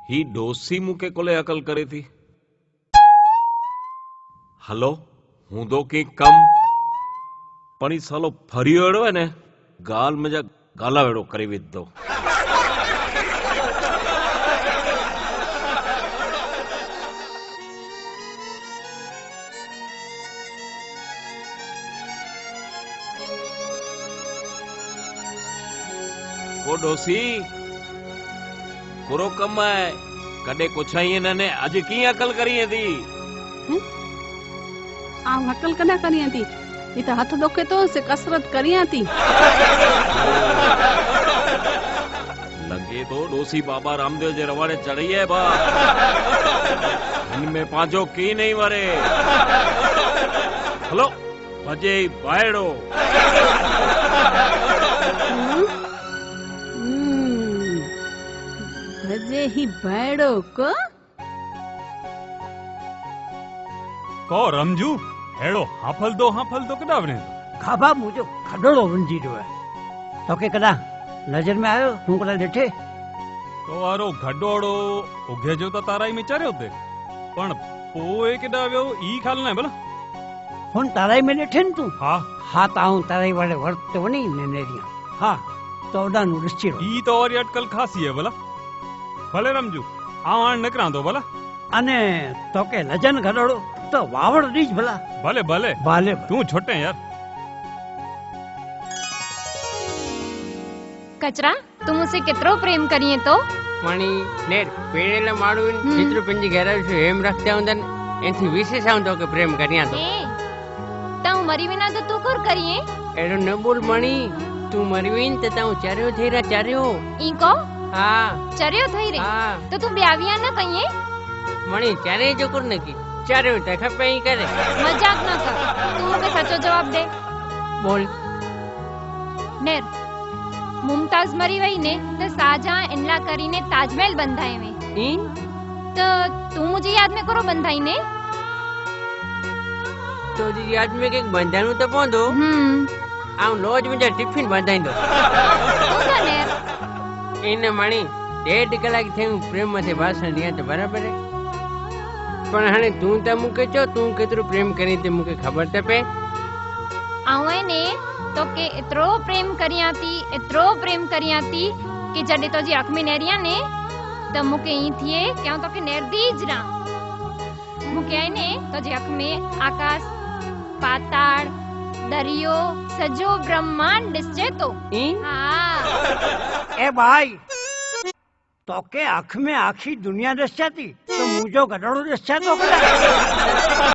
ही डोसी मुके कोले अकल करे थी। हलो हूं तो की कम पण ई सालो फरियो अड़ो है ने गाल में जा गाला वेड़ो करे विधो। वो डोसी पूरो कम है कदे कुछ ही ने अज की अकल करी थी। आऊं अकल कदा करियां थी ये तो हथ दुखे तो से कसरत करियां थी। लगे तो डोसी बाबा रामदेव जे रवाड़े चढ़ी है बा इनमें पांचो की नहीं वरे। हलो बजे बायड़ो। बजे ही बायड़ो को रमजू हेड़ो हाफल दो कदा वने खाबा मुझो खडड़ो वंजी जो है तो के कदा नजर में आयो तू कदा देखे तो वारो घडोड़ो उगे जो तो ताराई में चरियो ते पण पोए केडा व्यो ई ख्याल न भला हुन ताराई में देखे न तू। हाँ हाँ ताऊं ताराई वाले वर्त तो वनी नेरिया हाँ तो ओडा नु रिश्ची ई तो और अटकल खासी है भला भले रमजू आवान निकरा दो भला अने तो के लजन घडड़ो तो वावड़ दीज भला भले भले बाले तू छोटे यार। कचरा तू मुझसे कितरो प्रेम करिए तो मणी नेर पेड़ेला माडू चित्र पंजी घेरा से हेम रखते हुंदन एथी विशेष आउं तो के प्रेम करिया तो ए ताऊ मरी बिना तो तू कर करिए एडो न बोल मणी तू मरवीन ते ताऊ चारियो थेरा चारियो ई को हां चरियो थई रे हां तो तू ब्याविया न कहिए मणी चारे जो कर न की चारियो ते खपे ही करे मजाक न कर तू मुके सच्चो जवाब दे बोल नेर मुमताज मरी वई ने तो शाहजहां इनला करीने ताजमहल बंधाए में ई तो तू मुझे याद में करो बंधाई ने तो जी याद में के बंधानु तो पोंदो आउं रोज मुझे टिफिन बंधाई दो तू ना नेर इन मणी 1.5 कलाक थे प्रेम मथे भाषण दिया तो बराबर है पण हाणे तू त मुके चो तू केतरो प्रेम करी ते मुके खबर त पे आवे ने तो के इतरो प्रेम करिया थी कि जडे तो जी आंख में नेरिया ने तो मुके ई थिए क्यों तो के नेर दीज ना मुके आई ने तो जी आंख में आकाश पाताल दरियो सजो ब्रह्मांड दिसजे तो ई हां ए भाई तो के आँख में आखी दुनिया दस जाती तो मुझो घडड़ो दस जातो कदा।